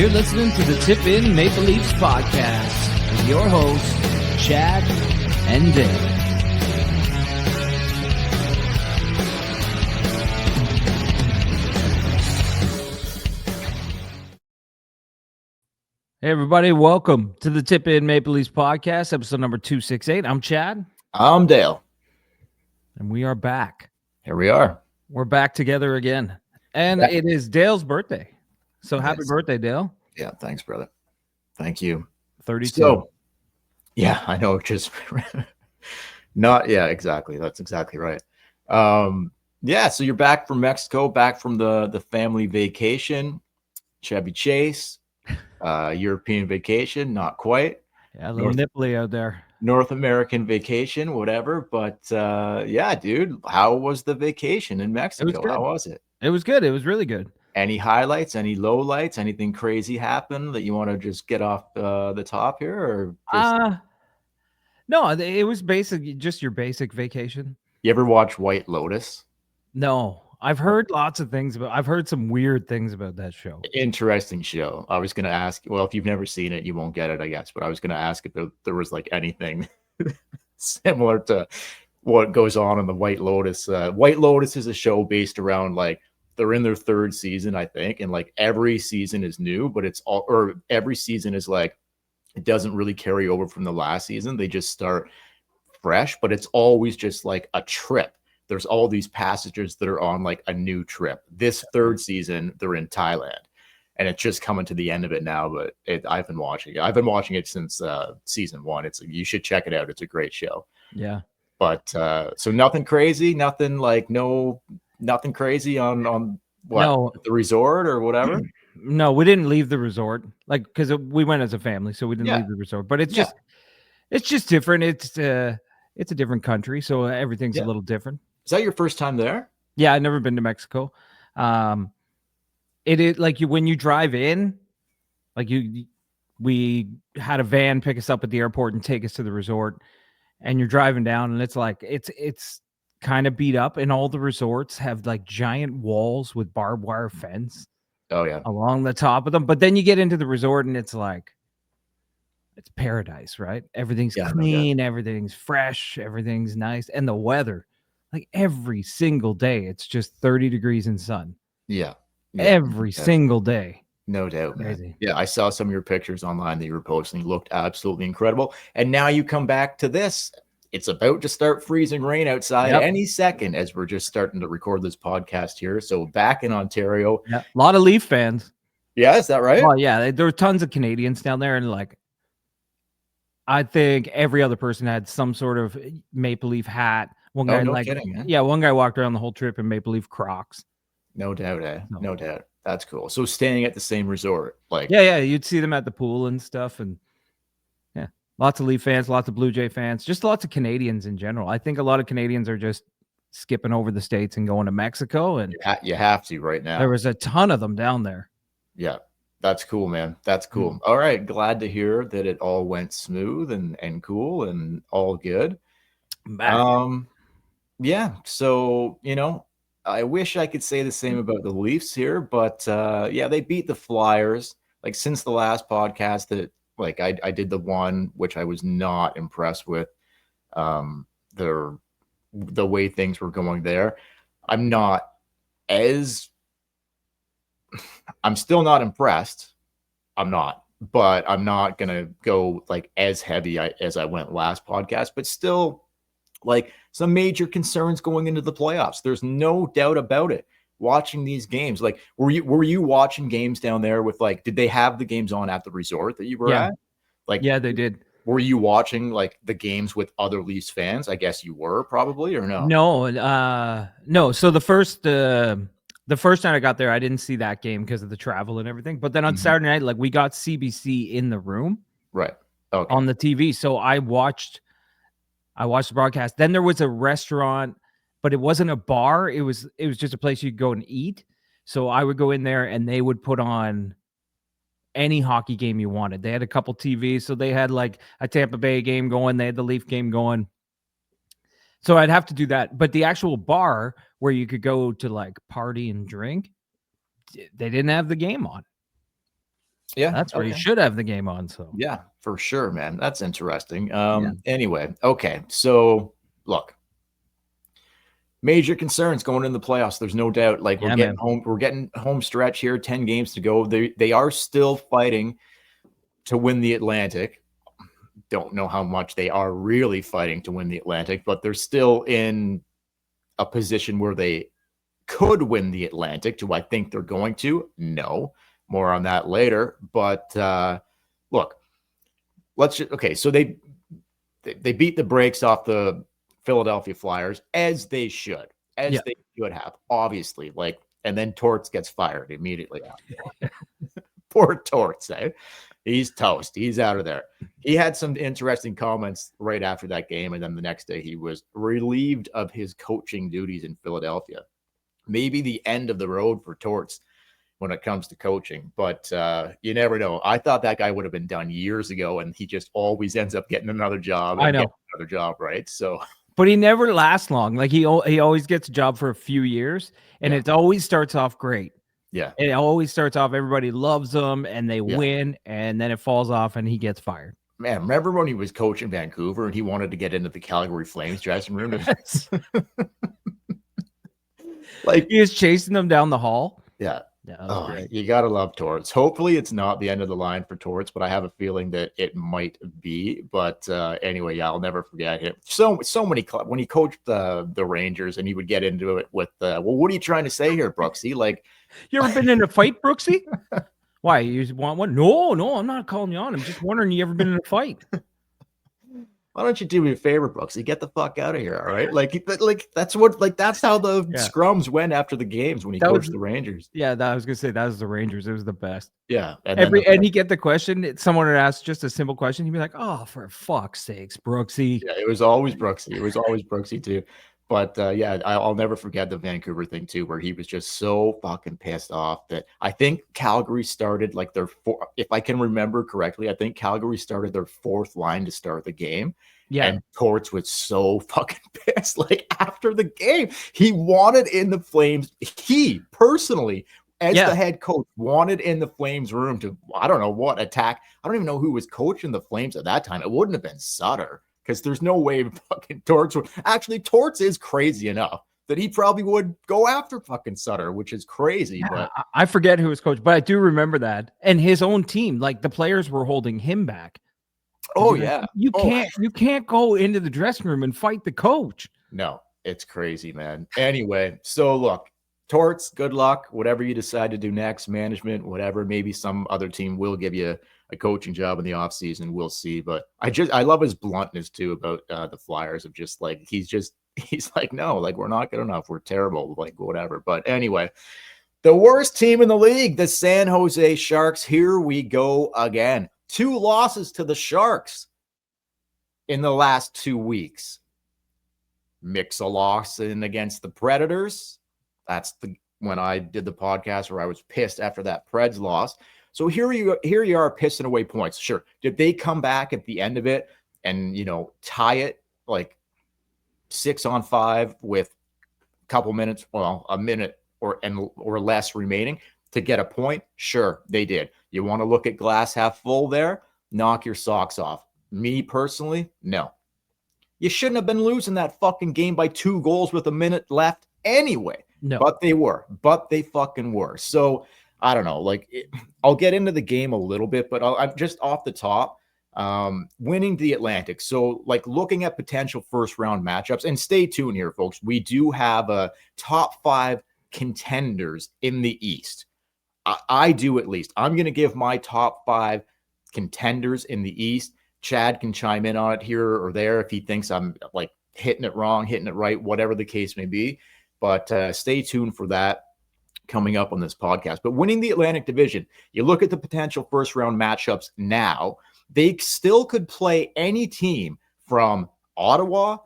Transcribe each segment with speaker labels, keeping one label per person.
Speaker 1: You're listening to the Tip In Maple Leafs podcast with your hosts, Chad and Dale. Hey, everybody. Welcome to the Tip In Maple Leafs podcast, episode number 268. I'm Chad.
Speaker 2: I'm Dale.
Speaker 1: And we are back.
Speaker 2: Here we are.
Speaker 1: We're back together again. And it is Dale's birthday. So happy birthday, Dale.
Speaker 2: Yeah, thanks, brother. Thank you.
Speaker 1: 32.
Speaker 2: So, yeah, I know. Just exactly. That's exactly right. So you're back from Mexico, back from the family vacation, Chevy Chase, European vacation, not quite.
Speaker 1: Yeah, a little nipply out there.
Speaker 2: North American vacation, whatever. But yeah, dude, how was the vacation in Mexico? How was it?
Speaker 1: It was good. It was really good.
Speaker 2: Any highlights, any lowlights, anything crazy happen that you want to just get off the top here? Or just...
Speaker 1: No, it was just your basic vacation.
Speaker 2: You ever watch White Lotus?
Speaker 1: No, I've heard lots of things I've heard some weird things about that show.
Speaker 2: Interesting show. I was going to ask, well, if you've never seen it, you won't get it, I guess. But I was going to ask if there was like anything similar to what goes on in the White Lotus. White Lotus is a show based around like, they're in their third season, I think. And like every season is new, but every season is like, it doesn't really carry over from the last season. They just start fresh, but it's always just like a trip. There's all these passengers that are on like a new trip. This third season, they're in Thailand, and it's just coming to the end of it now. But I've been watching it. I've been watching it since season one. You should check it out. It's a great show.
Speaker 1: Yeah.
Speaker 2: But so nothing crazy, nothing crazy on what,
Speaker 1: no,
Speaker 2: the resort or whatever.
Speaker 1: No, we didn't leave the resort, like, because we went as a family, so we didn't leave the resort. But it's just different. It's a different country, so everything's a little different.
Speaker 2: Is that your first time there?
Speaker 1: Yeah, I've never been to Mexico. It is like when you drive in, like we had a van pick us up at the airport and take us to the resort, and you're driving down, and it's like it's kind of beat up, and all the resorts have like giant walls with barbed wire fence.
Speaker 2: Oh yeah,
Speaker 1: along the top of them. But then you get into the resort, and it's like it's paradise, right? Everything's clean, everything's fresh, everything's nice, and the weather, like every single day, it's just 30 degrees in sun.
Speaker 2: Yeah,
Speaker 1: every single day.
Speaker 2: No doubt, man. Yeah, I saw some of your pictures online that you were posting. You looked absolutely incredible. And now you come back to this. It's about to start freezing rain outside any second as we're just starting to record this podcast here. So back in Ontario.
Speaker 1: A lot of Leaf fans.
Speaker 2: Yeah, is that right?
Speaker 1: Well, yeah, there were tons of Canadians down there. And like, I think every other person had some sort of Maple Leaf hat. One guy,
Speaker 2: kidding, man.
Speaker 1: Yeah, one guy walked around the whole trip in Maple Leaf Crocs.
Speaker 2: No doubt, No doubt. That's cool. So staying at the same resort.
Speaker 1: You'd see them at the pool and stuff. And lots of Leaf fans, lots of Blue Jay fans, just lots of Canadians in general. I think a lot of Canadians are just skipping over the States and going to Mexico. And
Speaker 2: you have to right now.
Speaker 1: There was a ton of them down there.
Speaker 2: Yeah, that's cool, man. That's cool. Mm-hmm. All right. Glad to hear that it all went smooth and cool and all good. Yeah. So, I wish I could say the same about the Leafs here, but they beat the Flyers. Like since the last podcast that, like I did the one, which I was not impressed with the way things were going there. I'm still not impressed. But I'm not going to go like as heavy as I went last podcast, but still like some major concerns going into the playoffs. There's no doubt about it. Watching these games, like were you watching games down there with like, did they have the games on at the resort that you were at? Like, yeah,
Speaker 1: they did.
Speaker 2: Were you watching like the games with other Leafs fans? I guess you were probably, or no?
Speaker 1: No. So the first night I got there, I didn't see that game because of the travel and everything. But then on Saturday night, like we got CBC in the room,
Speaker 2: right? Okay.
Speaker 1: On the TV. So I watched the broadcast. Then there was a restaurant, but it wasn't a bar. It was just a place you could go and eat. So I would go in there and they would put on any hockey game you wanted. They had a couple TVs. So they had like a Tampa Bay game going. They had the Leaf game going. So I'd have to do that. But the actual bar where you could go to like party and drink, they didn't have the game on.
Speaker 2: Yeah.
Speaker 1: That's where you
Speaker 2: Okay.
Speaker 1: should have the game on. So
Speaker 2: Yeah, for sure, man. That's interesting.
Speaker 1: Yeah.
Speaker 2: Anyway, okay. So look, major concerns going in the playoffs. There's no doubt. Like
Speaker 1: Yeah, man.
Speaker 2: we're getting home stretch here, 10 games to go. They are still fighting to win the Atlantic. Don't know how much they are really fighting to win the Atlantic, but they're still in a position where they could win the Atlantic. Do I think they're going to? No. More on that later. But look, so they beat the brakes off the Philadelphia Flyers as they should, they should have, obviously. Like, and then Torts gets fired immediately. Poor Torts, eh? He's toast. He's out of there. He had some interesting comments right after that game, and then the next day he was relieved of his coaching duties in Philadelphia. Maybe the end of the road for Torts when it comes to coaching, but you never know. I thought that guy would have been done years ago, and he just always ends up getting another job.
Speaker 1: I know.
Speaker 2: Another job, right? So,
Speaker 1: but he never lasts long. Like he always gets a job for a few years, and it always starts off great.
Speaker 2: Yeah,
Speaker 1: it always starts off. Everybody loves him, and they win, and then it falls off, and he gets fired.
Speaker 2: Man, remember when he was coaching Vancouver and he wanted to get into the Calgary Flames dressing room?
Speaker 1: Like he was chasing them down the hall.
Speaker 2: Yeah. You gotta love Torts. Hopefully it's not the end of the line for Torts, but I have a feeling that it might be. But anyway, yeah, I'll never forget him. So many when he coached the Rangers, and he would get into it with well, what are you trying to say here, Brooksy? Like,
Speaker 1: you ever been in a fight, Brooksy? Why, you want one? No, I'm not calling you on. I'm just wondering, you ever been in a fight?
Speaker 2: Why don't you do me a favor, Brooksy? Get the fuck out of here, all right? Like that's how the scrums went after the games when he coached the Rangers.
Speaker 1: Yeah, I was gonna say that was the Rangers. It was the best.
Speaker 2: Yeah,
Speaker 1: and he get the question. Someone would ask just a simple question. He'd be like, "Oh, for fuck's sakes, Brooksy."
Speaker 2: Yeah, it was always Brooksy. It was always Brooksy too. But yeah, I'll never forget the Vancouver thing too, where he was just so fucking pissed off that I think Calgary started like if I can remember correctly, I think Calgary started their fourth line to start the game. Yeah. And Torts was so fucking pissed. Like after the game, he wanted in the Flames. He personally, as the head coach, wanted in the Flames room to, I don't know what, attack. I don't even know who was coaching the Flames at that time. It wouldn't have been Sutter. Because there's no way fucking Torts would. Actually, Torts is crazy enough that he probably would go after fucking Sutter, which is crazy.
Speaker 1: Yeah,
Speaker 2: but
Speaker 1: I forget who was coach, but I do remember that. And his own team, like the players were holding him back.
Speaker 2: Oh yeah,
Speaker 1: you can't go into the dressing room and fight the coach.
Speaker 2: No, it's crazy, man. Anyway, so look, Torts, good luck. Whatever you decide to do next, management, whatever. Maybe some other team will give you a coaching job in the offseason. We'll see. But I love his bluntness too about the Flyers, of just like he's like, no, like we're not good enough. We're terrible, like whatever. But anyway, the worst team in the league, the San Jose Sharks. Here we go again. 2 losses to the Sharks in the last 2 weeks. Mix a loss in against the Predators. That's when I did the podcast where I was pissed after that Preds loss. So here you are pissing away points. Sure. Did they come back at the end of it and, tie it like 6-on-5 with a couple minutes, well, a minute or less remaining to get a point? Sure, they did. You want to look at glass half full there? Knock your socks off. Me personally, no. You shouldn't have been losing that fucking game by 2 goals with a minute left anyway.
Speaker 1: No.
Speaker 2: But they fucking were. So I don't know. Like, I'll get into the game a little bit, but I'm just off the top. Winning the Atlantic. So, like, looking at potential first round matchups, and stay tuned here, folks. We do have a top 5 contenders in the East. I do, at least. I'm going to give my top 5 contenders in the East. Chad can chime in on it here or there if he thinks I'm like hitting it wrong, hitting it right, whatever the case may be. But stay tuned for that coming up on this podcast. But winning the Atlantic Division, you look at the potential first round matchups now, they still could play any team from Ottawa,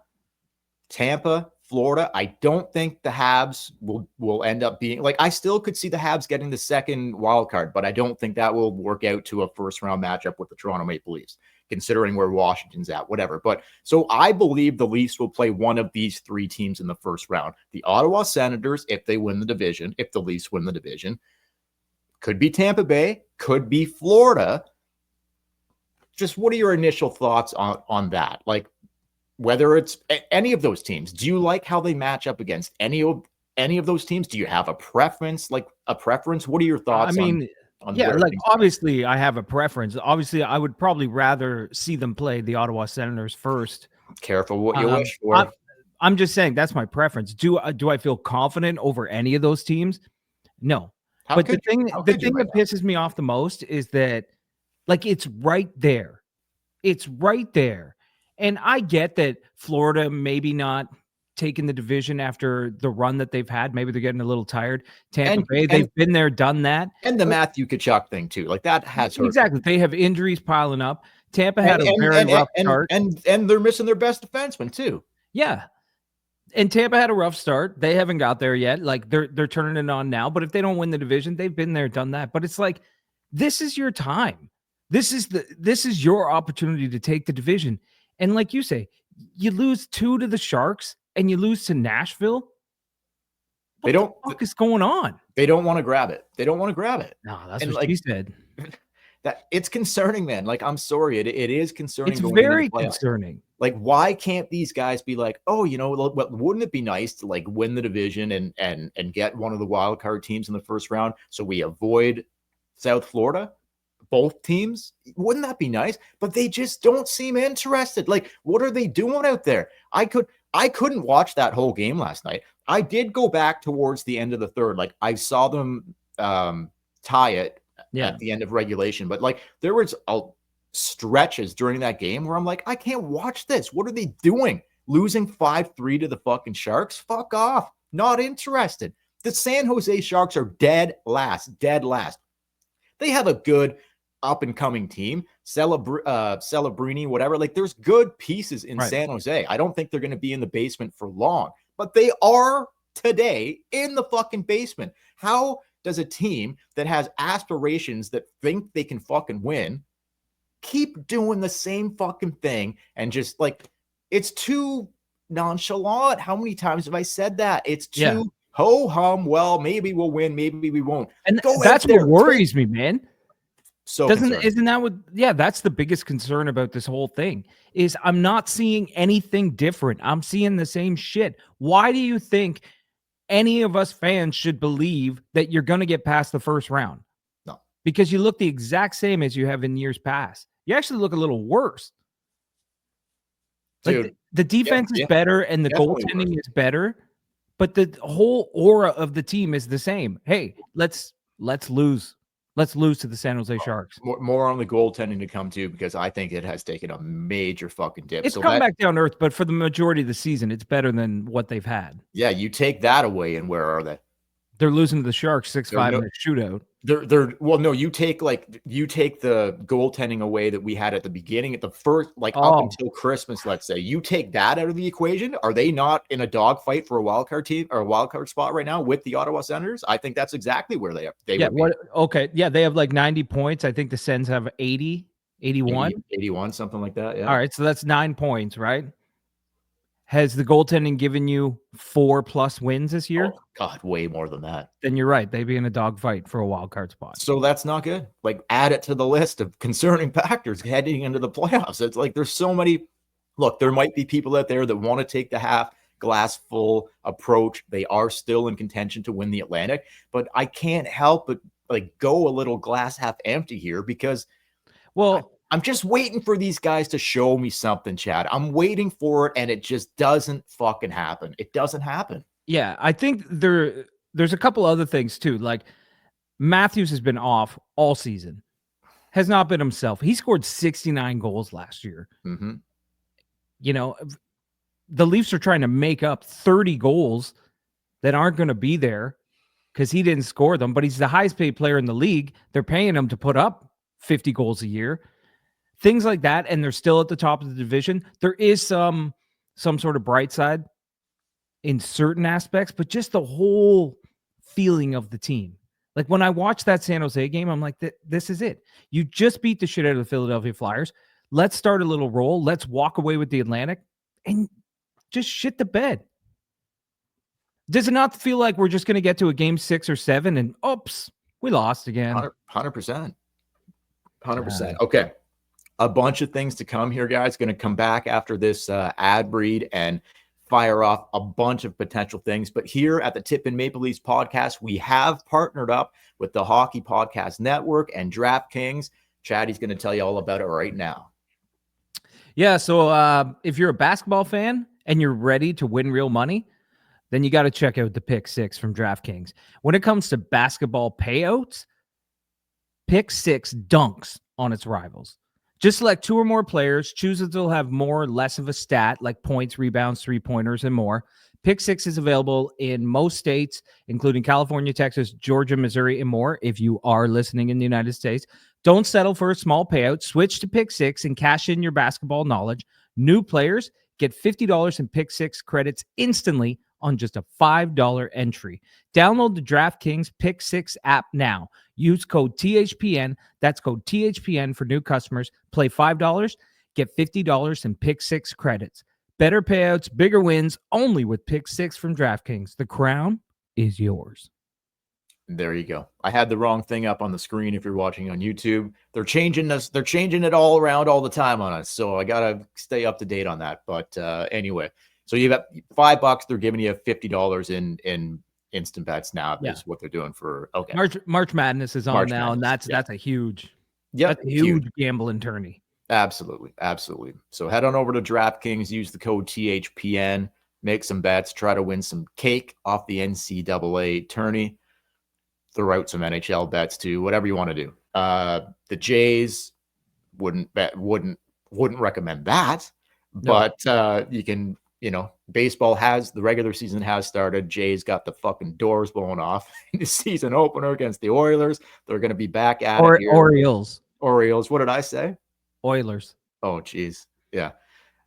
Speaker 2: Tampa, Florida. I don't think the Habs will end up being like, I still could see the Habs getting the second wild card, but I don't think that will work out to a first round matchup with the Toronto Maple Leafs, considering where Washington's at, whatever. But so I believe the Leafs will play one of these 3 teams in the first round. The Ottawa Senators, if they win the division, if the Leafs win the division. Could be Tampa Bay, could be Florida. Just what are your initial thoughts on that? Like, whether it's any of those teams, do you like how they match up against any of those teams? Do you have a preference? What are your thoughts on
Speaker 1: yeah,
Speaker 2: where
Speaker 1: like
Speaker 2: things
Speaker 1: obviously I have a preference. Obviously, I would probably rather see them play the Ottawa Senators first.
Speaker 2: are? Careful what you wish for.
Speaker 1: I'm just saying that's my preference. Do I feel confident over any of those teams? No. But the thing that pisses me off the most is that, like, it's right there. It's right there. And I get that Florida maybe not taking the division after the run that they've had. Maybe they're getting a little tired. Tampa Bay, they've been there, done that.
Speaker 2: And the Matthew Tkachuk thing too. Like, that has hurt.
Speaker 1: Exactly. They have injuries piling up. Tampa had a very rough start.
Speaker 2: And they're missing their best defenseman too.
Speaker 1: Yeah. And Tampa had a rough start. They haven't got there yet. Like, they're turning it on now. But if they don't win the division, they've been there, done that. But it's like, this is your time. This is your opportunity to take the division. And like you say, you lose 2 to the Sharks and you lose to Nashville. What the fuck is going on?
Speaker 2: They don't want to grab it.
Speaker 1: No, that's what she said.
Speaker 2: That it's concerning, man. Like, I'm sorry. It is concerning.
Speaker 1: It's very concerning.
Speaker 2: Like, why can't these guys be like, oh, wouldn't it be nice to like win the division and get one of the wild card teams in the first round so we avoid South Florida? Both teams, wouldn't that be nice? But they just don't seem interested. Like, what are they doing out there? I couldn't watch that whole game last night. I did go back towards the end of the third. Like, I saw them tie it at the end of regulation, but like, there was stretches during that game where I'm like, I can't watch this. What are they doing? Losing 5-3 to the fucking Sharks? Fuck off. Not interested. The San Jose Sharks are dead last. They have a good up-and-coming team, Celebrini, whatever. Like, there's good pieces in San Jose. I don't think they're going to be in the basement for long, but they are today in the fucking basement. How does a team that has aspirations, that think they can fucking win, keep doing the same fucking thing? And just like, it's too nonchalant. How many times have I said that? It's too ho-hum. Well, maybe we'll win, maybe we won't.
Speaker 1: And that's what worries me, man.
Speaker 2: So
Speaker 1: isn't that what? Yeah, that's the biggest concern about this whole thing, is I'm not seeing anything different. I'm seeing the same shit. Why do you think any of us fans should believe that you're going to get past the first round?
Speaker 2: No,
Speaker 1: because you look the exact same as you have in years past. You actually look a little worse. Dude, like, the defense is better and the goaltending is better, but the whole aura of the team is the same. Hey, let's lose. Let's lose to the San Jose Sharks.
Speaker 2: More on the goaltending to come too, because I think it has taken a major fucking dip.
Speaker 1: It's come back down to earth, but for the majority of the season, it's better than what they've had.
Speaker 2: Yeah, you take that away, and where are they?
Speaker 1: They're losing to the Sharks 6-5 in a shootout.
Speaker 2: You take the goaltending away that we had at the beginning, at the first, like up until Christmas, let's say. You take that out of the equation. Are they not in a dogfight for a wild card team or a wild card spot right now with the Ottawa Senators? I think that's exactly where they are. They
Speaker 1: have like 90 points. I think the Sens have 80, 81.
Speaker 2: 81, something like that. Yeah.
Speaker 1: All right, so that's 9 points, right? Has the goaltending given you 4+ wins this year?
Speaker 2: Oh, God, way more than that.
Speaker 1: Then you're right. They'd be in a dogfight for a wild card spot.
Speaker 2: So that's not good. Like, add it to the list of concerning factors heading into the playoffs. It's like, there's so many. Look, there might be people out there that want to take the half glass full approach. They are still in contention to win the Atlantic, but I can't help but like go a little glass half empty here, because, well, I'm just waiting for these guys to show me something, Chad. I'm waiting for it, and it just doesn't fucking happen. It doesn't happen.
Speaker 1: Yeah, I think there's a couple other things too. Like, Matthews has been off all season, has not been himself. He scored 69 goals last year.
Speaker 2: Mm-hmm.
Speaker 1: You know, the Leafs are trying to make up 30 goals that aren't going to be there because he didn't score them, but he's the highest paid player in the league. They're paying him to put up 50 goals a year. Things like that, and they're still at the top of the division. There is some sort of bright side in certain aspects, but just the whole feeling of the team. Like, when I watched that San Jose game, I'm like, this is it. You just beat the shit out of the Philadelphia Flyers. Let's start a little roll. Let's walk away with the Atlantic and just shit the bed. Does it not feel like we're just going to get to a game 6 or 7 and oops, We lost again.
Speaker 2: 100%. 100%. Okay. A bunch of things to come here, guys. Going to come back after this ad read and fire off a bunch of potential things. But here at the Tippin Maple Leafs podcast, we have partnered up with the Hockey Podcast Network and DraftKings. Chaddy's going to tell you all about it right now.
Speaker 1: Yeah, so if you're a basketball fan and you're ready to win real money, then you got to check out the Pick Six from DraftKings. When it comes to basketball payouts, Pick Six dunks on its rivals. Just select 2 or more players, choose if they'll have more or less of a stat, like points, rebounds, 3-pointers, and more. Pick Six is available in most states, including California, Texas, Georgia, Missouri, and more. If you are listening in the United States, don't settle for a small payout. Switch to Pick Six and cash in your basketball knowledge. New players get $50 in Pick Six credits instantly on just a $5 entry. Download the DraftKings Pick Six app now. Use code THPN. That's code THPN for new customers. Play $5, get $50 in Pick Six credits. Better payouts, bigger wins, only with Pick Six from DraftKings. The crown is yours.
Speaker 2: There you go. I had the wrong thing up on the screen if you're watching on YouTube. They're changing this. They're changing it all around all the time on us. So I got to stay up to date on that. But anyway, so you got $5. They're giving you $50 in instant bets now. Yeah. Is what they're doing for
Speaker 1: March Madness is on now, and that's a huge gambling tourney.
Speaker 2: Absolutely. So head on over to DraftKings, use the code THPN, make some bets, try to win some cake off the NCAA tourney. Throw out some NHL bets too, whatever you want to do. The Jays wouldn't recommend that, but you can. Baseball the regular season has started. Jays got the fucking doors blown off in the season opener against the Oilers. They're going to be back at it here.
Speaker 1: Orioles.
Speaker 2: What did I say?
Speaker 1: Oilers.
Speaker 2: Oh, geez. Yeah.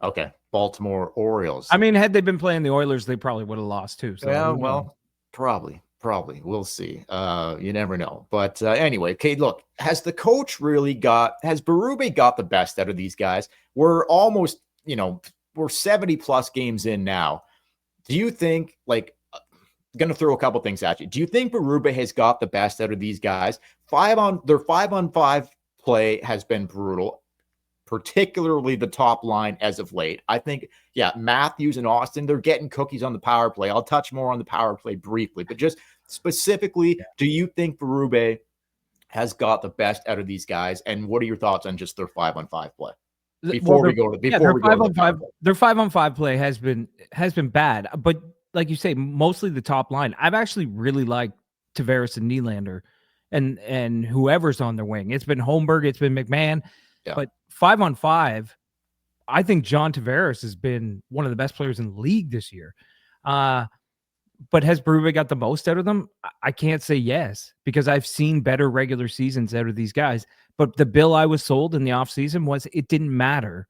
Speaker 2: Okay. Baltimore Orioles.
Speaker 1: I mean, had they been playing the Oilers, they probably would have lost too. So
Speaker 2: yeah, well, probably. We'll see. You never know. But anyway, okay, look, has Berube got the best out of these guys? We're almost, we're 70 plus games in now. Do you think, going to throw a couple things at you. Do you think Berube has got the best out of these guys? Their 5-on-5 play has been brutal, particularly the top line as of late. I think, Matthews and Austin, they're getting cookies on the power play. I'll touch more on the power play briefly, but just specifically, do you think Berube has got the best out of these guys? And what are your thoughts on just their 5-on-5 play? Their
Speaker 1: 5-on-5 play has been bad, but like you say, mostly the top line. I've actually really liked Tavares and Nylander and whoever's on their wing. It's been Holmberg, it's been McMahon, but 5-on-5, I think John Tavares has been one of the best players in the league this year. But has Berube got the most out of them? I can't say yes, because I've seen better regular seasons out of these guys. But the bill I was sold in the offseason was it didn't matter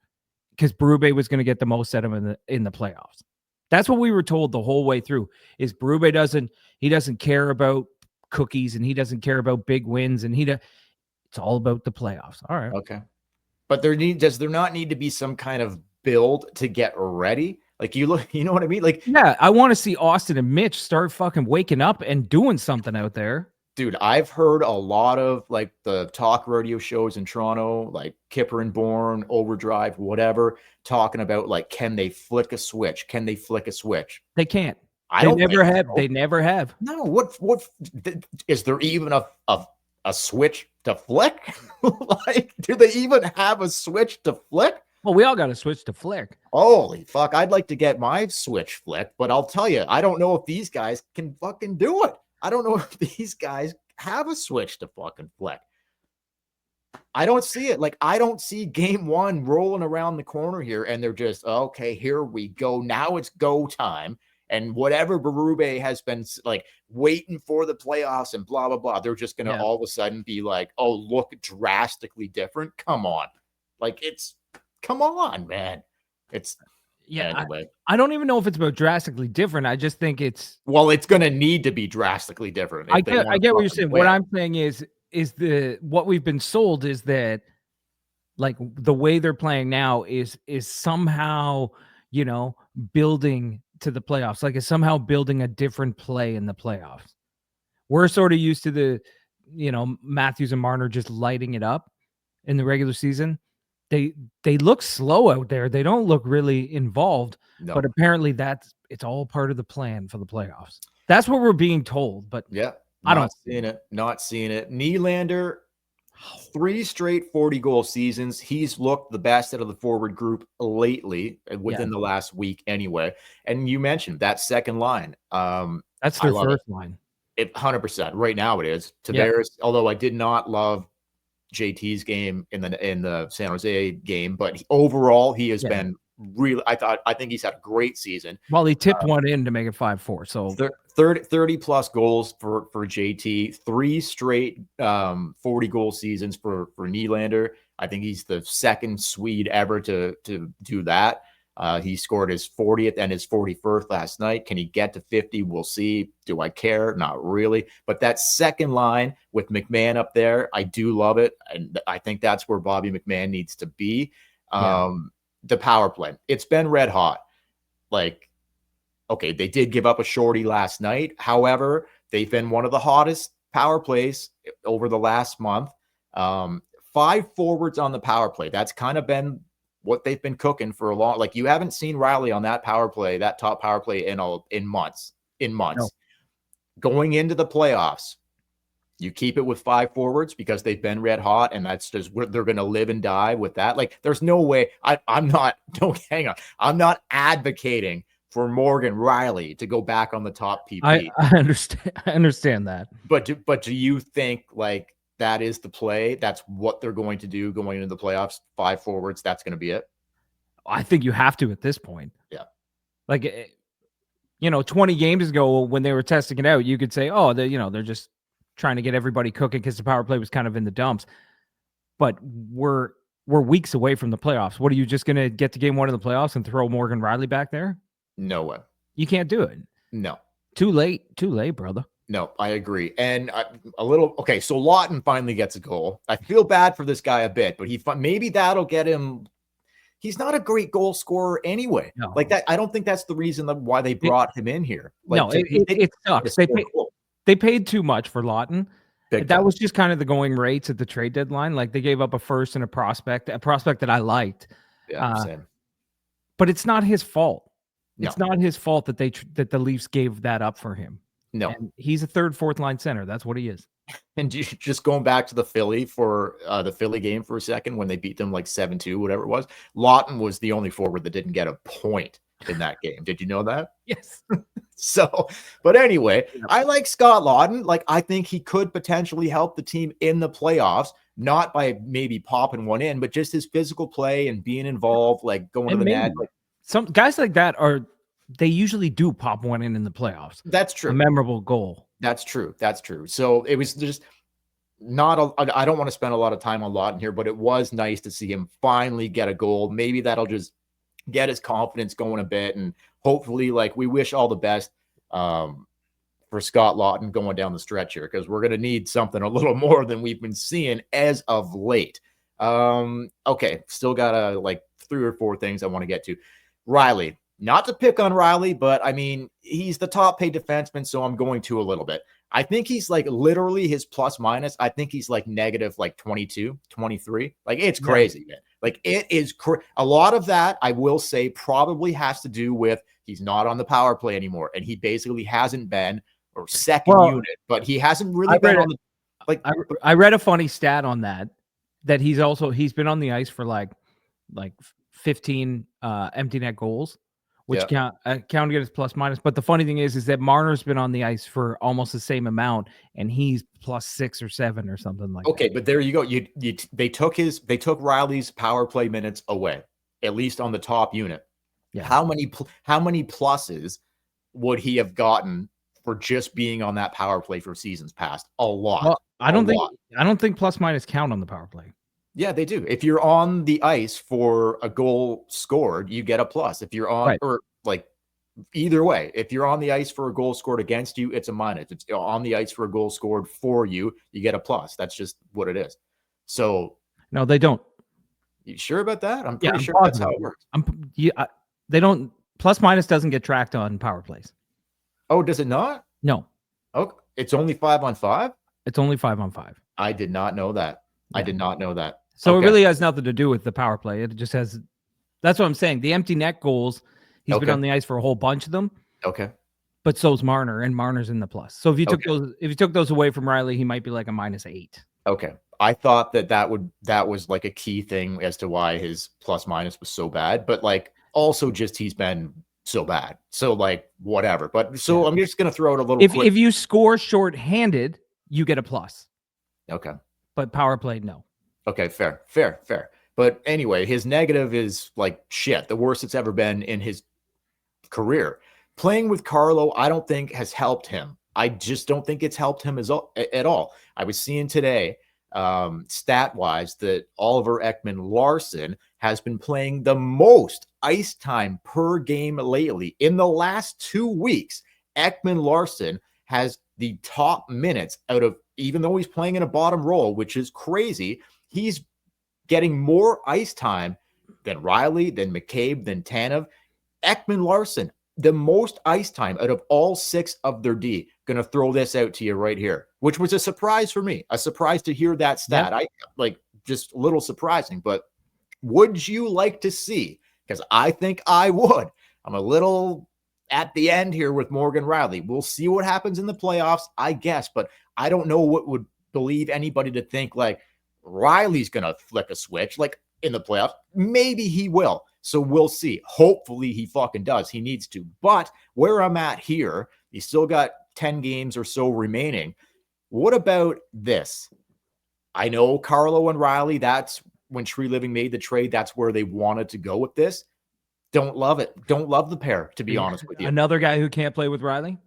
Speaker 1: because Berube was going to get the most out of him in the playoffs. That's what we were told the whole way through, is Berube doesn't care about cookies and he doesn't care about big wins, and it's all about the playoffs. All right.
Speaker 2: Okay. But does there not need to be some kind of build to get ready? You know what I mean?
Speaker 1: I want to see Austin and Mitch start fucking waking up and doing something out there.
Speaker 2: Dude, I've heard a lot of the talk radio shows in Toronto, like Kipper and Bourne, Overdrive, whatever, talking about can they flick a switch? Can they flick a swich?
Speaker 1: They can't. They never have.
Speaker 2: No, what is there even a switch to flick? Do they even have a switch to flick?
Speaker 1: Well, we all got to switch to flick.
Speaker 2: Holy fuck. I'd like to get my switch flicked, but I'll tell you, I don't know if these guys can fucking do it. I don't know if these guys have a switch to fucking flick. I don't see it. I don't see game one rolling around the corner here and they're just, okay, here we go. Now it's go time. And whatever Berube has been waiting for the playoffs and blah, blah, blah, they're just going to all of a sudden be oh, look drastically different. Come on. Come on, man. Anyway.
Speaker 1: I don't even know if it's about drastically different. I just think it's
Speaker 2: going to need to be drastically different.
Speaker 1: I get what you're saying. What I'm saying is what we've been sold is that the way they're playing now is somehow, building to the playoffs. It's somehow building a different play in the playoffs. We're sort of used to Matthews and Marner just lighting it up in the regular season. They look slow out there. They don't look really involved,
Speaker 2: No.
Speaker 1: but apparently it's all part of the plan for the playoffs. That's what we're being told, but
Speaker 2: yeah,
Speaker 1: I don't
Speaker 2: seeing it. Not seeing it. Nylander, 3 straight 40-goal seasons. He's looked the best out of the forward group lately, within the last week anyway. And you mentioned that second line.
Speaker 1: That's their first line.
Speaker 2: It 100%. Right now it is. Tavares, although I did not love JT's game in the San Jose game, but overall he has been really. I think he's had a great season.
Speaker 1: Well, he tipped one in to make it 5-4. So
Speaker 2: 30 plus goals for JT, 3 straight 40-goal seasons for Nylander. I think he's the second Swede ever to do that. He scored his 40th and his 41st last night. Can he get to 50? We'll see. Do I care? Not really. But that second line with McMahon up there, I do love it. And I think that's where Bobby McMahon needs to be. The power play, it's been red hot. Like, okay, they did give up a shorty last night. However, they've been one of the hottest power plays over the last month. 5 forwards on the power play. That's kind of been what they've been cooking for a long. Like, you haven't seen Rielly on that power play, that top power play in months. No. Going into the playoffs, you keep it with 5 forwards because they've been red hot, and that's just where they're going to live and die with that. Like, there's no way. I'm not. Don't hang on. I'm not advocating for Morgan Rielly to go back on the top PP.
Speaker 1: I understand that.
Speaker 2: But do you think like that is the play? That's what they're going to do going into the playoffs? 5 forwards. That's going to be it.
Speaker 1: I think you have to at this point.
Speaker 2: Yeah.
Speaker 1: Like, 20 games ago when they were testing it out, you could say, oh, they're just trying to get everybody cooking because the power play was kind of in the dumps. But we're weeks away from the playoffs. What, are you just going to get to game 1 of the playoffs and throw Morgan Rielly back there?
Speaker 2: No way.
Speaker 1: You can't do it.
Speaker 2: No.
Speaker 1: Too late, brother.
Speaker 2: No, I agree. And okay, so Lton finally gets a goal. I feel bad for this guy a bit, but maybe that'll get him. He's not a great goal scorer anyway.
Speaker 1: No.
Speaker 2: Like that, I don't think that's the reason why they brought him in here. Like,
Speaker 1: no, it sucks. They paid too much for Lton. That was just kind of the going rates at the trade deadline. Like, they gave up a first and a prospect that I liked.
Speaker 2: Yeah, same.
Speaker 1: But it's not his fault.
Speaker 2: No.
Speaker 1: It's not his fault that that the Leafs gave that up for him.
Speaker 2: No,
Speaker 1: and he's a 3rd, 4th line center. That's what he is.
Speaker 2: And just going back to the Philly game for a second, when they beat them like 7-2, whatever it was, Lton was the only forward that didn't get a point in that game. Did you know that?
Speaker 1: Yes.
Speaker 2: So, but anyway, I like Scott Lton. Like, I think he could potentially help the team in the playoffs, not by maybe popping one in, but just his physical play and being involved, like going to the net. Like,
Speaker 1: some guys like that they usually do pop one in the playoffs.
Speaker 2: That's true.
Speaker 1: A memorable goal.
Speaker 2: That's true. That's true. So it was just I don't want to spend a lot of time on Lton here, but it was nice to see him finally get a goal. Maybe that'll just get his confidence going a bit, and hopefully, like, we wish all the best for Scott Lton going down the stretch here, because we're going to need something a little more than we've been seeing as of late. Okay, still got like 3 or 4 things I want to get to. Rielly, not to pick on Rielly, but I mean, he's the top paid defenseman, so I'm going to a little bit. I think he's like literally his plus minus. I think he's like negative like 22, 23. Like, it's crazy, man. Like, it is a lot of that, I will say, probably has to do with he's not on the power play anymore, and he basically hasn't been, or second unit, but he hasn't really been on the like.
Speaker 1: I read a funny stat on that he's been on the ice for like 15 empty net goals, which count against plus minus. But the funny thing is that Marner's been on the ice for almost the same amount, and he's plus 6 or 7 or something like that.
Speaker 2: Okay, but there you go. They took Rielly's power play minutes away, at least on the top unit. Yeah. How many pluses would he have gotten for just being on that power play for seasons past? A lot.
Speaker 1: Well, I don't think plus minus count on the power play.
Speaker 2: Yeah, they do. If you're on the ice for a goal scored, you get a plus. If you're on, or like either way, if you're on the ice for a goal scored against you, it's a minus. If it's on the ice for a goal scored for you, you get a plus. That's just what it is. So
Speaker 1: no, they don't.
Speaker 2: You sure about that? I'm pretty sure that's how it works.
Speaker 1: They don't. Plus minus doesn't get tracked on power plays.
Speaker 2: Oh, does it not?
Speaker 1: No.
Speaker 2: Oh, it's only 5-on-5.
Speaker 1: It's only 5-on-5.
Speaker 2: I did not know that.
Speaker 1: Yeah.
Speaker 2: I did not know that.
Speaker 1: So it really has nothing to do with the power play. It just has. That's what I'm saying. The empty net goals. He's been on the ice for a whole bunch of them.
Speaker 2: Okay.
Speaker 1: But so's Marner, and Marner's in the plus. So if you took those away from Rielly, he might be like a -8.
Speaker 2: Okay. I thought that was like a key thing as to why his plus minus was so bad, but like also just he's been so bad. So like whatever. But so I'm just gonna throw out a little.
Speaker 1: If you score shorthanded, you get a plus.
Speaker 2: Okay.
Speaker 1: But power play, no.
Speaker 2: Okay, fair. But anyway, his negative is like shit, the worst it's ever been in his career. Playing with Carlo, I don't think has helped him. I just don't think it's helped him at all. I was seeing today, stat-wise, that Oliver Ekman-Larsson has been playing the most ice time per game lately. In the last 2 weeks, Ekman-Larsson has the top minutes out of, even though he's playing in a bottom role, which is crazy, he's getting more ice time than Rielly, than McCabe, than Tanev. Ekman-Larsson, the most ice time out of all 6 of their D. Going to throw this out to you right here, which was a surprise for me. A surprise to hear that stat. Yep. I like just a little surprising, but would you like to see? Because I think I would. I'm a little at the end here with Morgan Rielly. We'll see what happens in the playoffs, I guess, but I don't know what would believe anybody to think like Rielly's going to flick a switch like in the playoffs. Maybe he will. So we'll see. Hopefully he fucking does. He needs to. But where I'm at here, he's still got 10 games or so remaining. What about this? I know Carlo and Rielly, that's when Treliving made the trade. That's where they wanted to go with this. Don't love it. Don't love the pair, to be honest with you.
Speaker 1: Another guy who can't play with Rielly?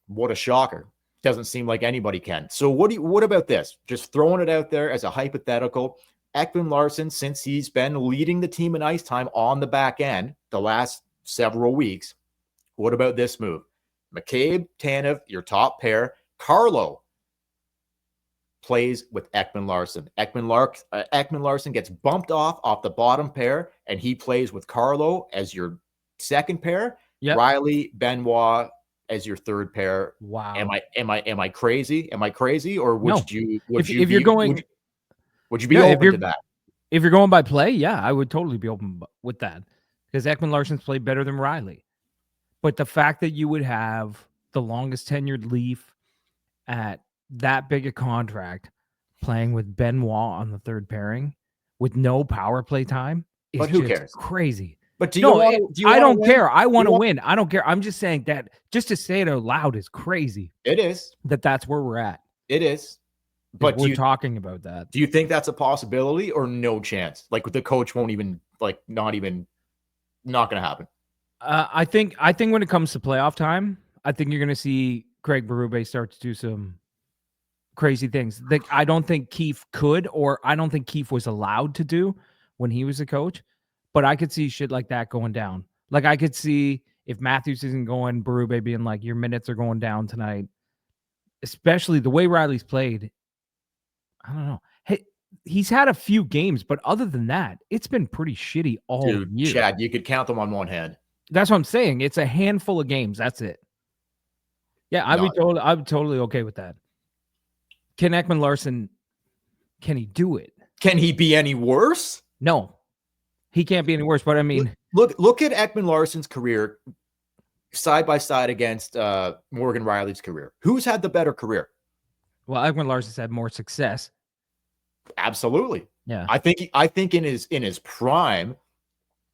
Speaker 2: What a shocker. Doesn't seem like anybody can. So what about this? Just throwing it out there as a hypothetical. Ekman-Larsson, since he's been leading the team in ice time on the back end the last several weeks, what about this move? McCabe, Tanev, your top pair. Carlo plays with Ekman-Larsson. Ekman-Larsson gets bumped off the bottom pair, and he plays with Carlo as your second pair. Yep. Rielly, Benoit as your third pair.
Speaker 1: Wow.
Speaker 2: Am I crazy? Am I crazy? Or would you
Speaker 1: if you're going
Speaker 2: would you be open to that?
Speaker 1: If you're going by play, yeah, I would totally be open with that because Ekman-Larsson's played better than Rielly. But the fact that you would have the longest tenured Leaf at that big a contract playing with Benoit on the third pairing with no power play time is
Speaker 2: but who cares?
Speaker 1: Crazy.
Speaker 2: But
Speaker 1: I don't care. I want to win. I don't care. I'm just saying that just to say it out loud is crazy.
Speaker 2: It is.
Speaker 1: That's where we're at.
Speaker 2: It is. But
Speaker 1: we're talking about that.
Speaker 2: Do you think that's a possibility or no chance? Like the coach won't even not going to happen.
Speaker 1: I think when it comes to playoff time, I think you're going to see Craig Berube start to do some crazy things. Like I don't think Keefe could, or I don't think Keefe was allowed to do when he was a coach. But I could see shit like that going down. Like I could see if Matthews isn't going, Berube being like, your minutes are going down tonight. Especially the way Rielly's played. I don't know. Hey, he's had a few games, but other than that, it's been pretty shitty all year.
Speaker 2: Chad, you could count them on one hand.
Speaker 1: That's what I'm saying. It's a handful of games. That's it. Yeah, I'd be totally okay with that. Can Ekman-Larsson, can he do it?
Speaker 2: Can he be any worse?
Speaker 1: No. He can't be any worse, but I mean...
Speaker 2: Look at Ekman-Larsson's career side by side against Morgan Rielly's career. Who's had the better career?
Speaker 1: Well, Ekman-Larsson's had more success.
Speaker 2: Absolutely.
Speaker 1: Yeah.
Speaker 2: I think in his prime,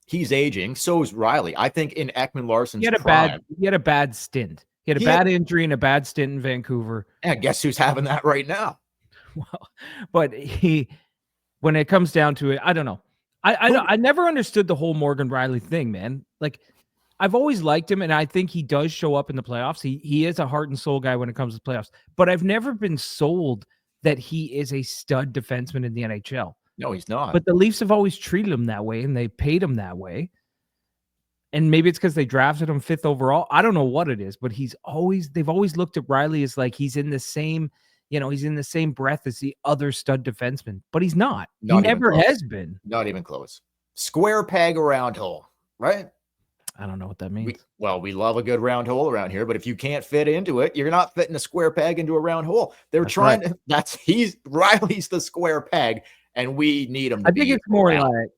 Speaker 2: he's aging. So is Rielly. I think in Ekman-Larsson's prime,
Speaker 1: he had a bad stint. He had a bad injury and a bad stint in Vancouver.
Speaker 2: And guess who's having that right now?
Speaker 1: Well, but when it comes down to it, I don't know. I never understood the whole Morgan Rielly thing, man. Like, I've always liked him, and I think he does show up in the playoffs. He is a heart and soul guy when it comes to playoffs. But I've never been sold that he is a stud defenseman in the NHL.
Speaker 2: No, he's not.
Speaker 1: But the Leafs have always treated him that way, and they paid him that way. And maybe it's because they drafted him 5th overall. I don't know what it is, but they've always looked at Rielly as like he's in the same, he's in the same breath as the other stud defenseman. But he's not. He never has been.
Speaker 2: Not even close. Square peg around hole, right?
Speaker 1: I don't know what that means.
Speaker 2: We love a good round hole around here, but if you can't fit into it, you're not fitting a square peg into a round hole. They're trying to. Rielly's the square peg, and we need him to be.
Speaker 1: I think it's more like,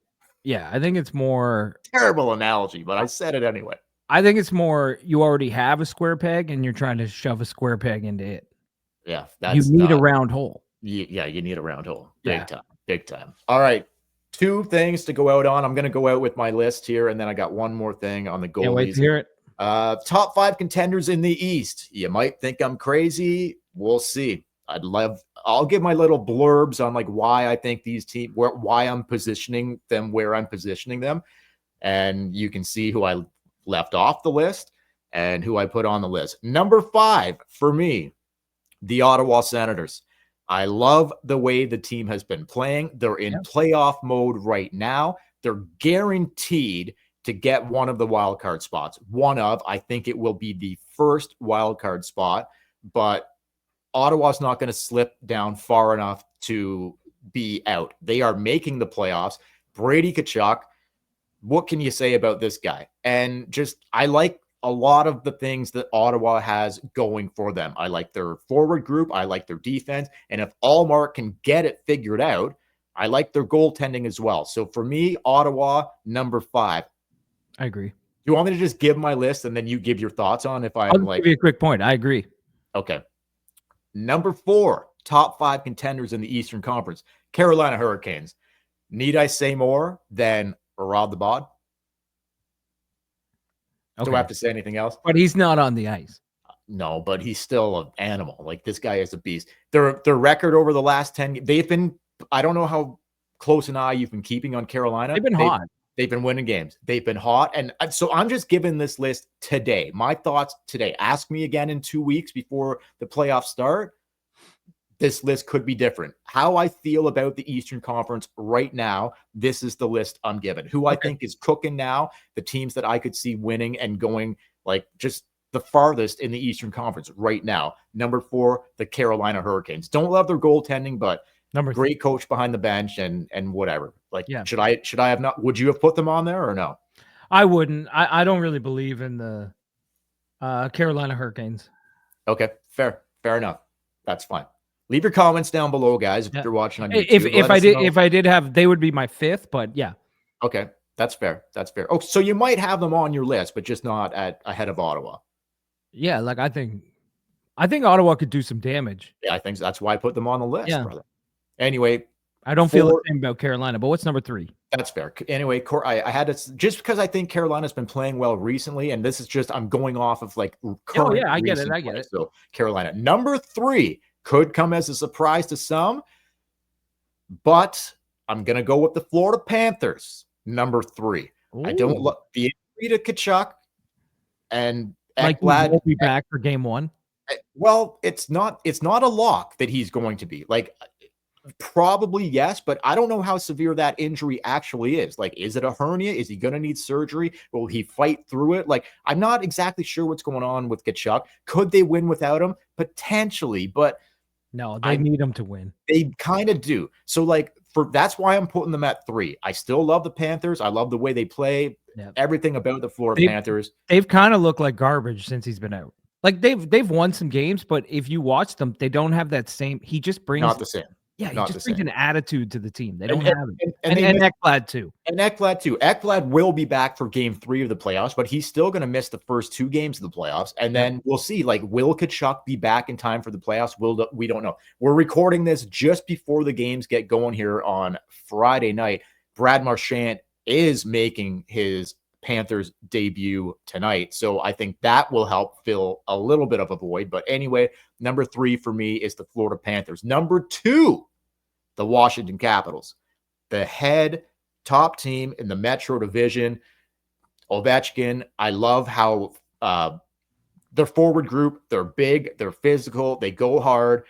Speaker 1: I think it's more
Speaker 2: terrible analogy, but I said it anyway.
Speaker 1: I think it's more you already have a square peg and you're trying to shove a square peg into it.
Speaker 2: Yeah,
Speaker 1: you need a round hole.
Speaker 2: Yeah, you need a round hole. Big time. All right. 2 things to go out on. I'm going to go out with my list here, and then I got one more thing on the goalies.
Speaker 1: Can't wait to hear it.
Speaker 2: Top 5 contenders in the East. You might think I'm crazy. We'll see. I'll give my little blurbs on like why I think these teams, why I'm positioning them where I'm positioning them, and you can see who I left off the list and who I put on the list. Number 5 for me, the Ottawa Senators. I love the way the team has been playing. They're in playoff mode right now. They're guaranteed to get one of the wild card spots. I think it will be the first wild card spot, but Ottawa's not going to slip down far enough to be out. They are making the playoffs. Brady Tkachuk, what can you say about this guy? And I like a lot of the things that Ottawa has going for them. I like their forward group. I like their defense. And if Allmark can get it figured out, I like their goaltending as well. So for me, Ottawa, number 5.
Speaker 1: I agree.
Speaker 2: You want me to just give my list and then you give your thoughts on if
Speaker 1: I'll give you a quick point. I agree.
Speaker 2: Okay. Number 4, top 5 contenders in the Eastern Conference, Carolina Hurricanes. Need I say more than Rod the Bod? Okay. Do I have to say anything else?
Speaker 1: But he's not on the ice.
Speaker 2: No, but he's still an animal. Like, this guy is a beast. Their record over the last 10, they've been, I don't know how close an eye you've been keeping on Carolina.
Speaker 1: They've been hot.
Speaker 2: They've been winning games. They've been hot. And so I'm just giving this list today. My thoughts today. Ask me again in 2 weeks before the playoffs start. This list could be different. How I feel about the Eastern Conference right now, this is the list I'm given. Who I think is cooking now, the teams that I could see winning and going like just the farthest in the Eastern Conference right now. Number 4, the Carolina Hurricanes. Don't love their goaltending, but great coach behind the bench and whatever. Like, should I have not? Would you have put them on there or no?
Speaker 1: I wouldn't. I don't really believe in the Carolina Hurricanes.
Speaker 2: Okay, fair enough. That's fine. Leave your comments down below, guys, if you're watching on YouTube.
Speaker 1: If I did have, they would be my 5th, but yeah.
Speaker 2: Okay, that's fair. Oh, so you might have them on your list, but just not ahead of Ottawa.
Speaker 1: Yeah, like I think Ottawa could do some damage.
Speaker 2: Yeah, I think that's why I put them on the list, brother. Anyway,
Speaker 1: I don't feel the same about Carolina, but what's number 3?
Speaker 2: That's fair. Anyway, I had to, just because I think Carolina's been playing well recently, and this is just, I'm going off of like current.
Speaker 1: I get it.
Speaker 2: So Carolina, number 3. Could come as a surprise to some, but I'm going to go with the Florida Panthers, number 3. Ooh. I don't love the injury to Tkachuk and
Speaker 1: Ekblad will be back for game 1.
Speaker 2: Well, it's not a lock that he's going to be. Like, probably yes, but I don't know how severe that injury actually is. Like, is it a hernia? Is he going to need surgery? Will he fight through it? Like, I'm not exactly sure what's going on with Tkachuk. Could they win without him? Potentially, but
Speaker 1: no, they need him to win.
Speaker 2: They kind of do. So, like, that's why I'm putting them at 3. I still love the Panthers. I love the way they play. Yep. Everything about the Florida Panthers.
Speaker 1: They've kind of looked like garbage since he's been out. Like, they've won some games, but if you watch them, they don't have that same. He just brings
Speaker 2: not the same.
Speaker 1: Yeah, he just brings an attitude to the team. They don't have it. And Ekblad too.
Speaker 2: Ekblad will be back for game 3 of the playoffs, but he's still going to miss the first 2 games of the playoffs. And then we'll see, like, will Tkachuk be back in time for the playoffs? We don't know. We're recording this just before the games get going here on Friday night. Brad Marchand is making his Panthers debut tonight. So I think that will help fill a little bit of a void. But anyway, number 3 for me is the Florida Panthers. Number 2, the Washington Capitals, the head top team in the Metro Division. Ovechkin, I love how their forward group, they're big, they're physical, they go hard.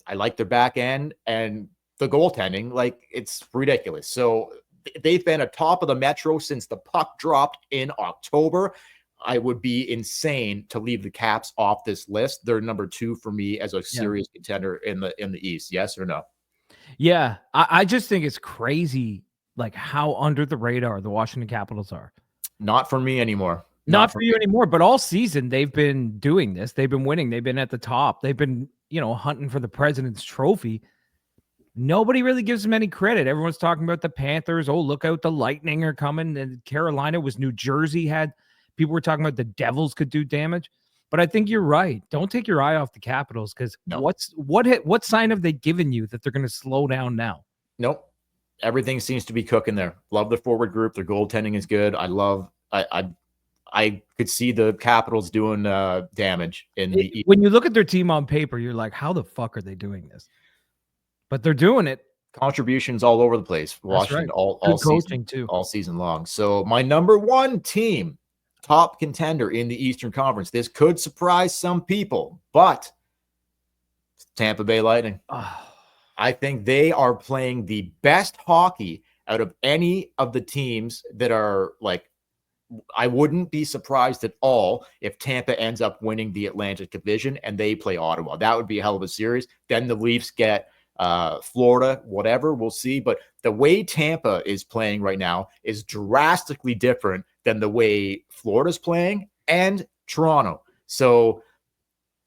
Speaker 2: I like their back end and the goaltending, like, it's ridiculous. So they've been atop of the Metro since the puck dropped in October. I would be insane to leave the Caps off this list. They're number 2 for me as a serious contender in the East. Yes or no?
Speaker 1: Yeah, I just think it's crazy, like, how under the radar the Washington Capitals are.
Speaker 2: Not for me anymore.
Speaker 1: Not for you anymore, but all season they've been doing this. They've been winning. They've been at the top. They've been, hunting for the President's Trophy. Nobody really gives them any credit. Everyone's talking about the Panthers. Oh, look out, the Lightning are coming. And Carolina was New Jersey people were talking about the Devils could do damage. But I think you're right. Don't take your eye off the Capitals, because what sign have they given you that they're going to slow down now?
Speaker 2: Nope. Everything seems to be cooking there. Love the forward group. Their goaltending is good. I could see the Capitals doing damage in the.
Speaker 1: When you look at their team on paper, you're like, how the fuck are they doing this? But they're doing it.
Speaker 2: Contributions all over the place. Washington
Speaker 1: right.
Speaker 2: all
Speaker 1: coaching
Speaker 2: season,
Speaker 1: too,
Speaker 2: all season long. So my number one team, top contender in the Eastern Conference. This could surprise some people, but Tampa Bay Lightning. I think they are playing the best hockey out of any of the teams that are like. I wouldn't be surprised at all if Tampa ends up winning the Atlantic Division and they play Ottawa. That would be a hell of a series. Then the Leafs get Florida, whatever, we'll see. But the way Tampa is playing right now is drastically different than the way Florida's playing and Toronto. So,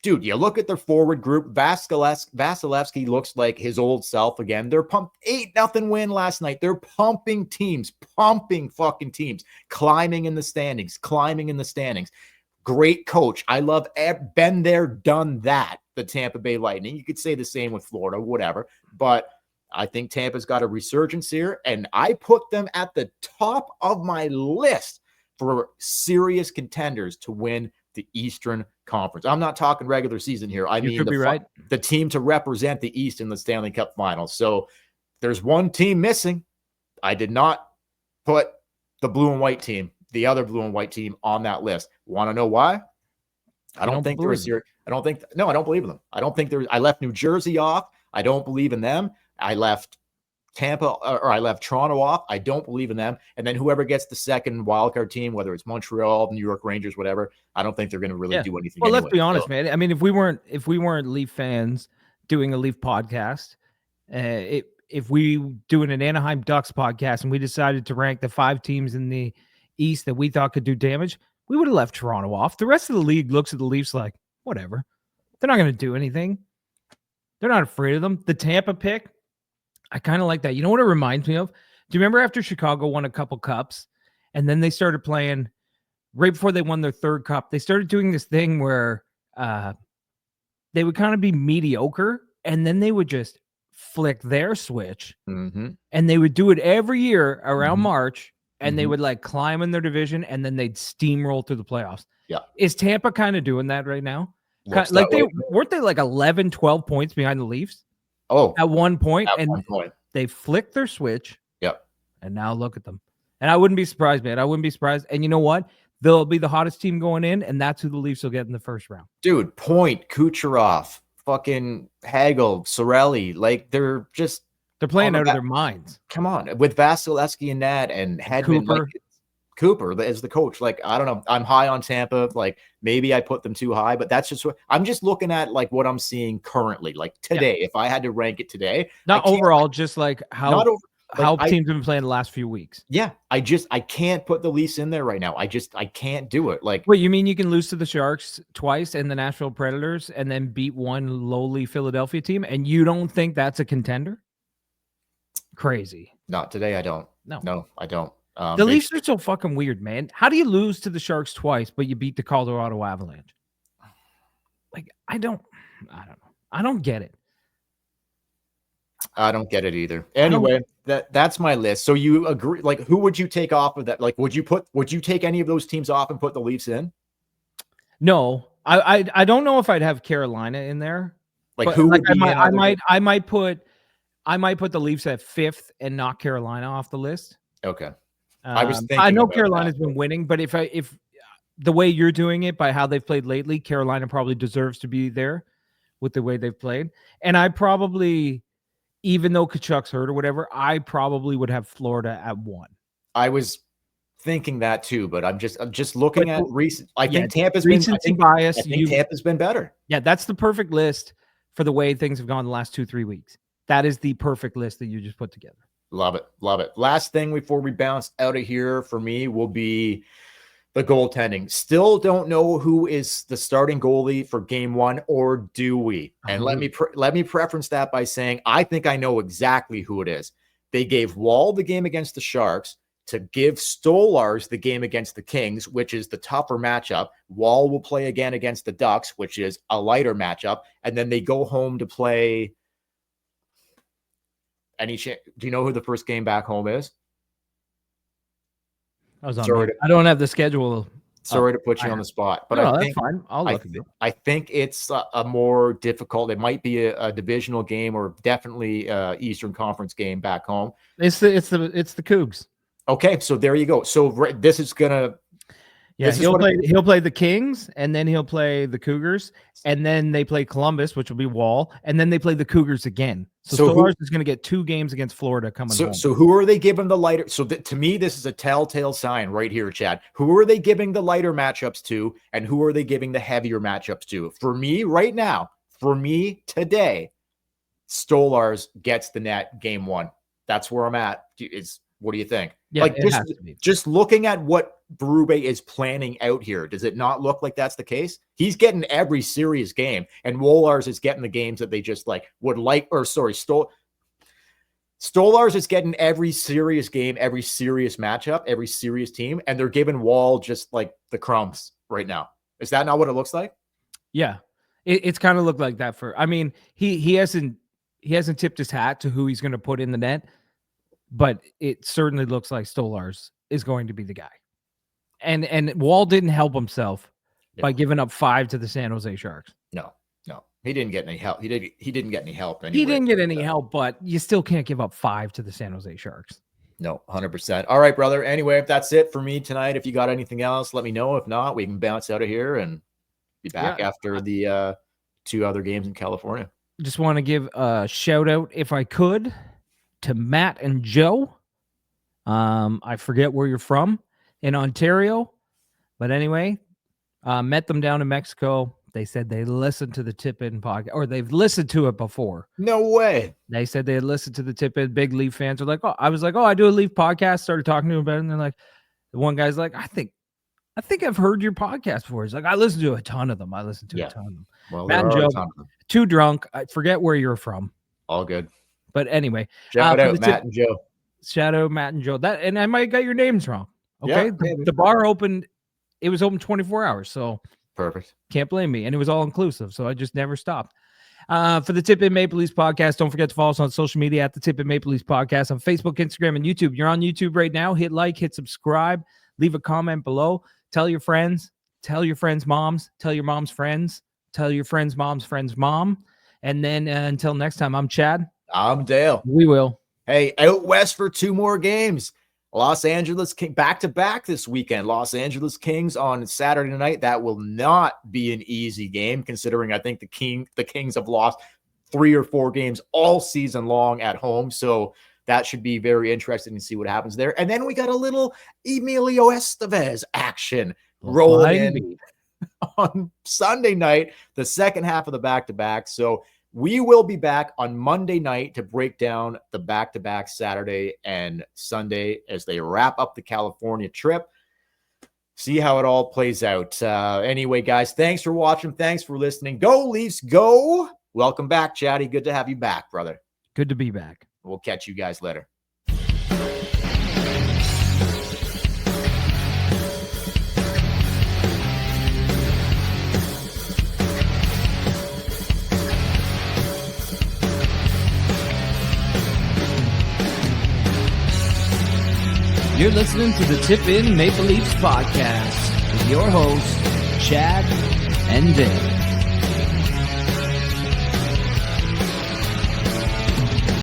Speaker 2: dude, you look at their forward group. Vasilevsky looks like his old self again. They're pumped 8-0 win last night. They're pumping fucking teams, climbing in the standings. Great coach. I love been there, done that. The Tampa Bay Lightning. You could say the same with Florida, whatever. But I think Tampa's got a resurgence here, and I put them at the top of my list for serious contenders to win the Eastern Conference. I'm not talking regular season here. I mean the team to represent the East in the Stanley Cup Finals. So there's one team missing. I did not put the blue and white team, the other blue and white team, on that list. Want to know why? I don't think they're serious. I don't believe in them. I left New Jersey off. I don't believe in them. I left Tampa, or I left Toronto off. I don't believe in them. And then whoever gets the second wildcard team, whether it's Montreal, New York Rangers, whatever, I don't think they're going to really do anything.
Speaker 1: Well, let's be honest, man. I mean, if we weren't Leaf fans doing a Leaf podcast, if we doing an Anaheim Ducks podcast and we decided to rank the 5 teams in the East that we thought could do damage, we would have left Toronto off. The rest of the league looks at the Leafs like, whatever. They're not going to do anything. They're not afraid of them. The Tampa pick, I kind of like that. You know what it reminds me of? Do you remember after Chicago won a couple cups and then they started playing right before they won their 3rd cup, they started doing this thing where they would kind of be mediocre and then they would just flick their switch and they would do it every year around March and they would like climb in their division and then they'd steamroll through the playoffs.
Speaker 2: Yeah.
Speaker 1: Is Tampa kind of doing that right now? Like weren't they like 11, 12 points behind the Leafs?
Speaker 2: Oh,
Speaker 1: at one point, they flicked their switch.
Speaker 2: Yep.
Speaker 1: And now look at them. And I wouldn't be surprised, man. I wouldn't be surprised. And you know what? They'll be the hottest team going in, and that's who the Leafs will get in the first round.
Speaker 2: Dude, Point, Kucherov, fucking Hagel, Rielly, like they're
Speaker 1: playing out of their minds.
Speaker 2: Come on, with Vasilevsky and that, and Hedman, Cooper as the coach. Like, I don't know. I'm high on Tampa. Like, maybe I put them too high, but that's just what I'm just looking at, like what I'm seeing currently, like today. Yeah. If I had to rank it today,
Speaker 1: not overall, just like how teams have been playing the last few weeks.
Speaker 2: Yeah, I can't put the Leafs in there right now. I can't do it. Like,
Speaker 1: wait, you mean you can lose to the Sharks twice and the Nashville Predators and then beat one lowly Philadelphia team, and you don't think that's a contender? Crazy.
Speaker 2: Not today. I don't. No, I don't.
Speaker 1: The Leafs are so fucking weird, man. How do you lose to the Sharks twice, but you beat the Colorado Avalanche? Like, I don't know. I don't get it.
Speaker 2: I don't get it either. Anyway, that's my list. So you agree? Like, who would you take off of that? Like, would you take any of those teams off and put the Leafs in?
Speaker 1: No, I don't know if I'd have Carolina in there.
Speaker 2: Like, who? Like,
Speaker 1: I might put the Leafs at 5th and knock Carolina off the list.
Speaker 2: Okay.
Speaker 1: I know Carolina's been winning, but if the way you're doing it by how they've played lately, Carolina probably deserves to be there with the way they've played. And I probably, even though Kachuk's hurt or whatever, I probably would have Florida at 1.
Speaker 2: I was thinking that too, but I'm just looking at recent. I think Tampa's been
Speaker 1: bias.
Speaker 2: I think Tampa's been better.
Speaker 1: Yeah, that's the perfect list for the way things have gone the last 2-3 weeks. That is the perfect list that you just put together.
Speaker 2: Love it. Love it. Last thing before we bounce out of here for me will be the goaltending. Still don't know who is the starting goalie for game one, or do we? And let me preference that by saying I think I know exactly who it is. They gave Wall the game against the Sharks to give Stolarz the game against the Kings, which is the tougher matchup. Wall will play again against the Ducks, which is a lighter matchup. And then they go home to play. Do you know who the first game back home is?
Speaker 1: I don't have the schedule.
Speaker 2: Sorry to put you on the spot, but
Speaker 1: no, that's fine. I'll look at it.
Speaker 2: I think it's a more difficult. It might be a divisional game, or definitely Eastern Conference game back home.
Speaker 1: It's the Cougs.
Speaker 2: Okay, so there you go. So this is gonna.
Speaker 1: Yeah, he'll play the Kings, and then he'll play the Cougars, and then they play Columbus, which will be Wall, and then they play the Cougars again. So Stolarz is going to get 2 games against Florida coming home.
Speaker 2: So who are they giving the lighter? So to me, this is a telltale sign right here, Chad. Who are they giving the lighter matchups to, and who are they giving the heavier matchups to? For me, right now, today, Stolarz gets the net game one. That's where I'm at. What do you think?
Speaker 1: Yeah,
Speaker 2: like just looking at what Berube is planning out here, does it not look like that's the case? He's getting every serious game, and Stolarz is getting the games that they just Stolarz is getting every serious game, every serious matchup, every serious team, and they're giving Wall just like the crumbs right now. Is that not what it looks like?
Speaker 1: Yeah, it's kind of looked like that for. I mean, he hasn't tipped his hat to who he's going to put in the net. But it certainly looks like Stolarz is going to be the guy. And Wall didn't help himself by giving up 5 to the San Jose Sharks.
Speaker 2: No. He didn't get any help. He didn't get any help anyway.
Speaker 1: He didn't get any help, but you still can't give up 5 to the San Jose Sharks.
Speaker 2: No, 100%. All right, brother. Anyway, if that's it for me tonight, if you got anything else, let me know. If not, we can bounce out of here and be back after the 2 other games in California.
Speaker 1: Just want to give a shout out, if I could, to Matt and Joe. I forget where you're from in Ontario, but anyway, met them down in Mexico. They said they listened to the Tip In podcast, or they've listened to it before.
Speaker 2: No way.
Speaker 1: They said they had listened to the Tip In. Big Leaf fans are like, oh, I was like, oh, I do a Leaf podcast. Started talking to them about it, and they're like, the one guy's like, I think I've heard your podcast before. He's like, I listened to a ton of them. A ton of them.
Speaker 2: Well,
Speaker 1: Matt and Joe, too drunk. I forget where you're from.
Speaker 2: All good.
Speaker 1: But anyway,
Speaker 2: shout out Matt and Joe.
Speaker 1: Shout out Matt and Joe. And I might have got your names wrong. Okay,
Speaker 2: yeah,
Speaker 1: the bar opened. It was open 24 hours, so
Speaker 2: perfect.
Speaker 1: Can't blame me. And it was all inclusive, so I just never stopped. For the Tip In Maple Leafs podcast, don't forget to follow us on social media at the Tip In Maple Leafs podcast on Facebook, Instagram, and YouTube. You're on YouTube right now. Hit like, hit subscribe, leave a comment below. Tell your friends, moms, tell your mom's friends, tell your friends' mom's friend's mom. And then until next time, I'm Chad.
Speaker 2: I'm Dale.
Speaker 1: We will.
Speaker 2: Hey, out west for 2 more games. Los Angeles Kings back-to-back this weekend. Los Angeles Kings on Saturday night. That will not be an easy game, considering I think the Kings have lost 3 or 4 games all season long at home. So that should be very interesting to see what happens there. And then we got a little Emilio Estevez action rolling in on Sunday night, the second half of the back-to-back. So we will be back on Monday night to break down the back-to-back Saturday and Sunday as they wrap up the California trip. See how it all plays out. Anyway, guys, thanks for watching. Thanks for listening. Go Leafs, go. Welcome back, Chatty. Good to have you back, brother.
Speaker 1: Good to be back.
Speaker 2: We'll catch you guys later.
Speaker 1: You're listening to the Tip In Maple Leafs podcast with your hosts, Chad and Dale.